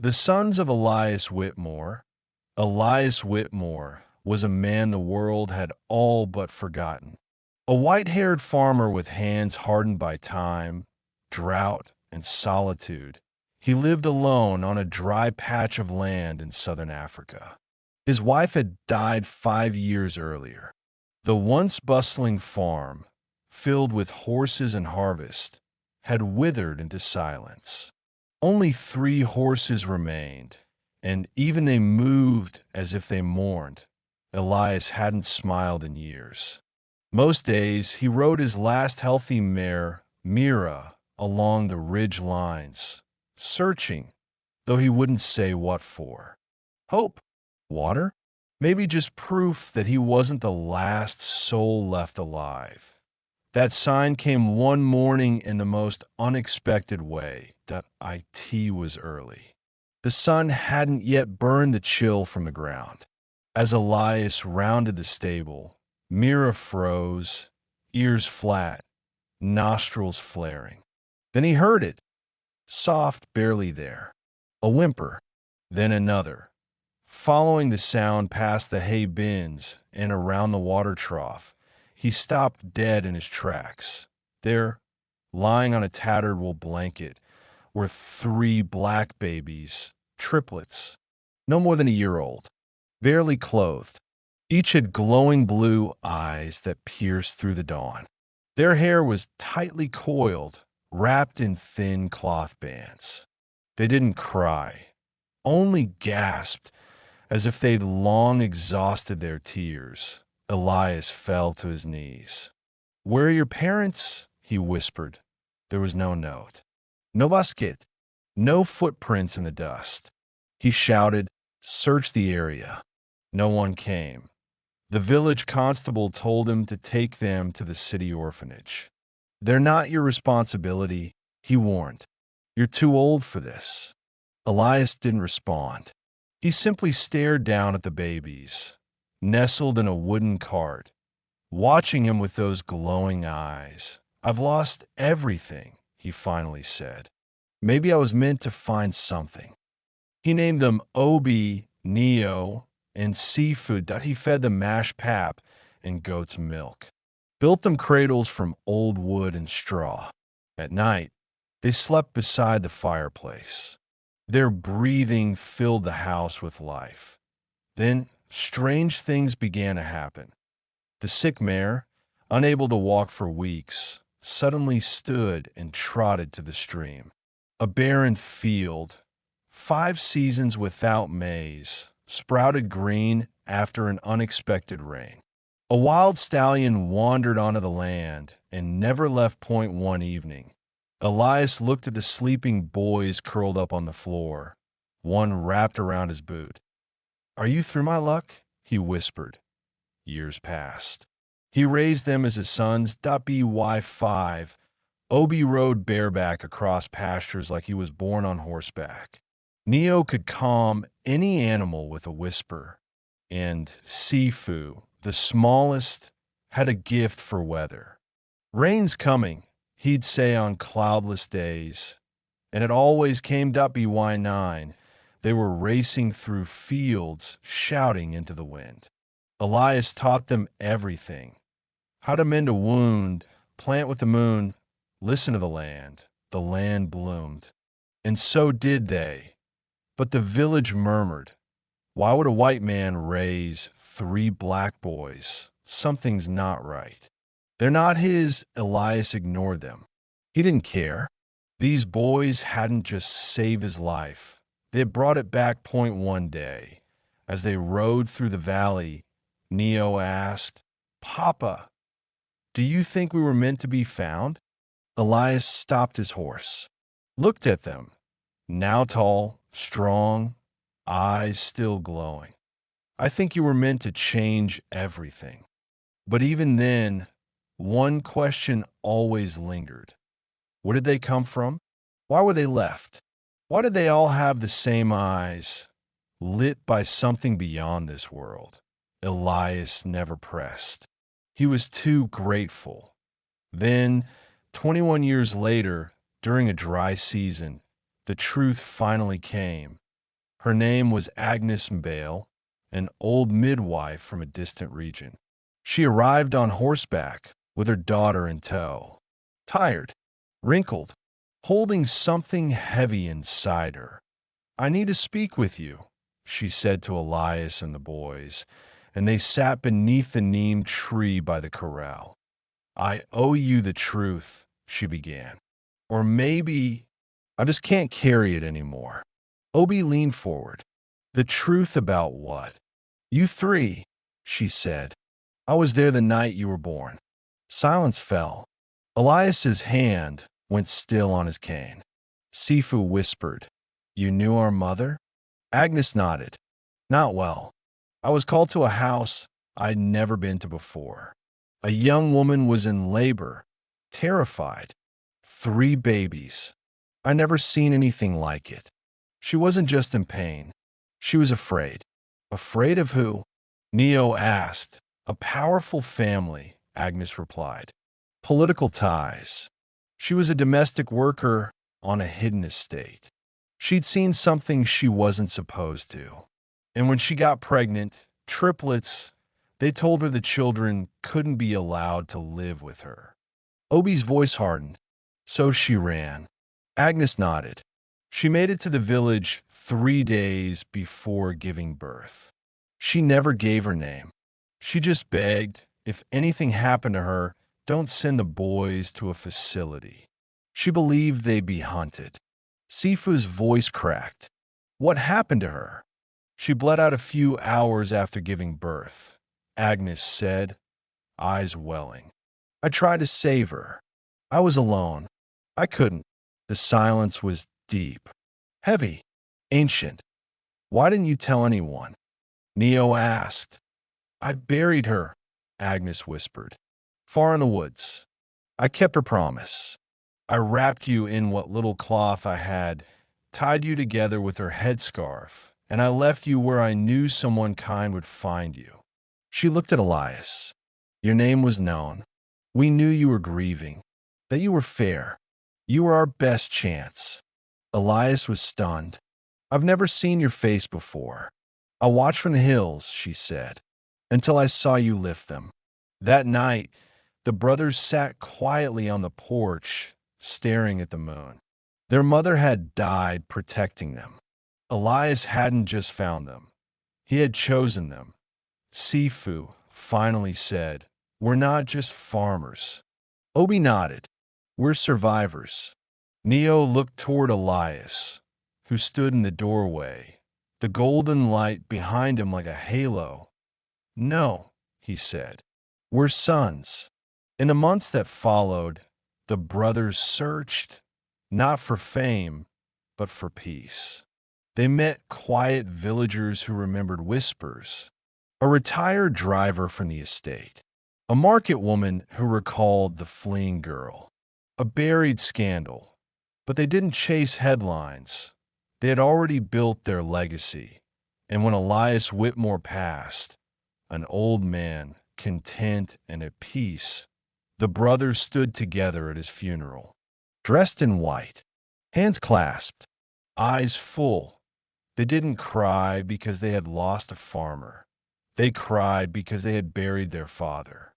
The sons of Elias Whitmore. Elias Whitmore was a man the world had all but forgotten. A white-haired farmer with hands hardened by time, drought, and solitude. He lived alone on a dry patch of land in southern Africa. His wife had died 5 years earlier. The once bustling farm, filled with horses and harvest, had withered into silence. Only 3 horses remained, and even they moved as if they mourned. Elias hadn't smiled in years. Most days he rode his last healthy mare, Mira, along the ridge lines, searching, though he wouldn't say what for. Hope? Water? Maybe just proof that he wasn't the last soul left alive. That sign came one morning in the most unexpected way. That it was early. The sun hadn't yet burned the chill from the ground. As Elias rounded the stable, Mira froze, ears flat, nostrils flaring. Then he heard it, soft, barely there. A whimper, then another. Following the sound past the hay bins and around the water trough, he stopped dead in his tracks. There, lying on a tattered wool blanket, were 3 black babies, triplets, no more than a year old, barely clothed. Each had glowing blue eyes that pierced through the dawn. Their hair was tightly coiled, wrapped in thin cloth bands. They didn't cry, only gasped, as if they'd long exhausted their tears. Elias fell to his knees. "Where are your parents?" he whispered. There was no note. No basket. No footprints in the dust. He shouted, "Search the area." No one came. The village constable told him to take them to the city orphanage. "They're not your responsibility," he warned. "You're too old for this." Elias didn't respond. He simply stared down at the babies, nestled in a wooden cart, watching him with those glowing eyes. "I've lost everything," he finally said. "Maybe I was meant to find something." He named them Obi, Neo, and seafood that he fed them mashed pap and goat's milk. Built them cradles from old wood and straw. At night, they slept beside the fireplace. Their breathing filled the house with life. Then strange things began to happen. The sick mare, unable to walk for weeks, suddenly stood and trotted to the stream. A barren field, 5 seasons without maize, sprouted green after an unexpected rain. A wild stallion wandered onto the land and never left Point one evening. Elias looked at the sleeping boys curled up on the floor, one wrapped around his boot. "Are you through my luck?" he whispered. Years passed. He raised them as his sons. .by5. Obi rode bareback across pastures like he was born on horseback. Neo could calm any animal with a whisper. And Sifu, the smallest, had a gift for weather. "Rain's coming," he'd say on cloudless days. And it always came. .by9. They were racing through fields, shouting into the wind. Elias taught them everything. How to mend a wound, plant with the moon, listen to the land. The land bloomed. And so did they. But the village murmured, "Why would a white man raise 3 black boys? Something's not right." "They're not his." Elias ignored them. He didn't care. These boys hadn't just saved his life. They had brought it back. Point one day. As they rode through the valley, Neo asked, "Papa, do you think we were meant to be found?" Elias stopped his horse, looked at them, now tall, strong, eyes still glowing. "I think you were meant to change everything." But even then, one question always lingered. Where did they come from? Why were they left? Why did they all have the same eyes, lit by something beyond this world? Elias never pressed. He was too grateful. Then, 21 years later, during a dry season, the truth finally came. Her name was Agnes Mbale, an old midwife from a distant region. She arrived on horseback with her daughter in tow, tired, wrinkled, holding something heavy inside her. "I need to speak with you," she said to Elias and the boys, and they sat beneath the neem tree by the corral. "I owe you the truth," she began. "Or maybe I just can't carry it anymore." Obi leaned forward. "The truth about what?" "You three," she said. "I was there the night you were born." Silence fell. Elias's hand went still on his cane. Sifu whispered, "You knew our mother?" Agnes nodded. "Not well. I was called to a house I'd never been to before. A young woman was in labor, terrified. 3 babies. I never seen anything like it. She wasn't just in pain. She was afraid." "Afraid of who?" Neo asked. "A powerful family," Agnes replied. "Political ties. She was a domestic worker on a hidden estate. She'd seen something she wasn't supposed to. And when she got pregnant, triplets, they told her the children couldn't be allowed to live with her." Obi's voice hardened. "So she ran." Agnes nodded. "She made it to the village 3 days before giving birth. She never gave her name. She just begged, if anything happened to her, don't send the boys to a facility. She believed they'd be hunted." Sifu's voice cracked. "What happened to her?" "She bled out a few hours after giving birth," Agnes said, eyes welling. "I tried to save her. I was alone. I couldn't." The silence was deep, heavy, ancient. "Why didn't you tell anyone?" Neo asked. "I buried her," Agnes whispered. "Far in the woods. I kept her promise. I wrapped you in what little cloth I had, tied you together with her headscarf, and I left you where I knew someone kind would find you." She looked at Elias. "Your name was known. We knew you were grieving, that you were fair. You were our best chance." Elias was stunned. "I've never seen your face before. I watched from the hills," she said, "until I saw you lift them." That night, the brothers sat quietly on the porch, staring at the moon. Their mother had died protecting them. Elias hadn't just found them. He had chosen them. Sifu finally said, "We're not just farmers." Obi nodded. "We're survivors." Neo looked toward Elias, who stood in the doorway, the golden light behind him like a halo. "No," he said. "We're sons." In the months that followed, the brothers searched, not for fame, but for peace. They met quiet villagers who remembered whispers, a retired driver from the estate, a market woman who recalled the fleeing girl, a buried scandal. But they didn't chase headlines. They had already built their legacy. And when Elias Whitmore passed, an old man, content and at peace, the brothers stood together at his funeral, dressed in white, hands clasped, eyes full. They didn't cry because they had lost a farmer. They cried because they had buried their father.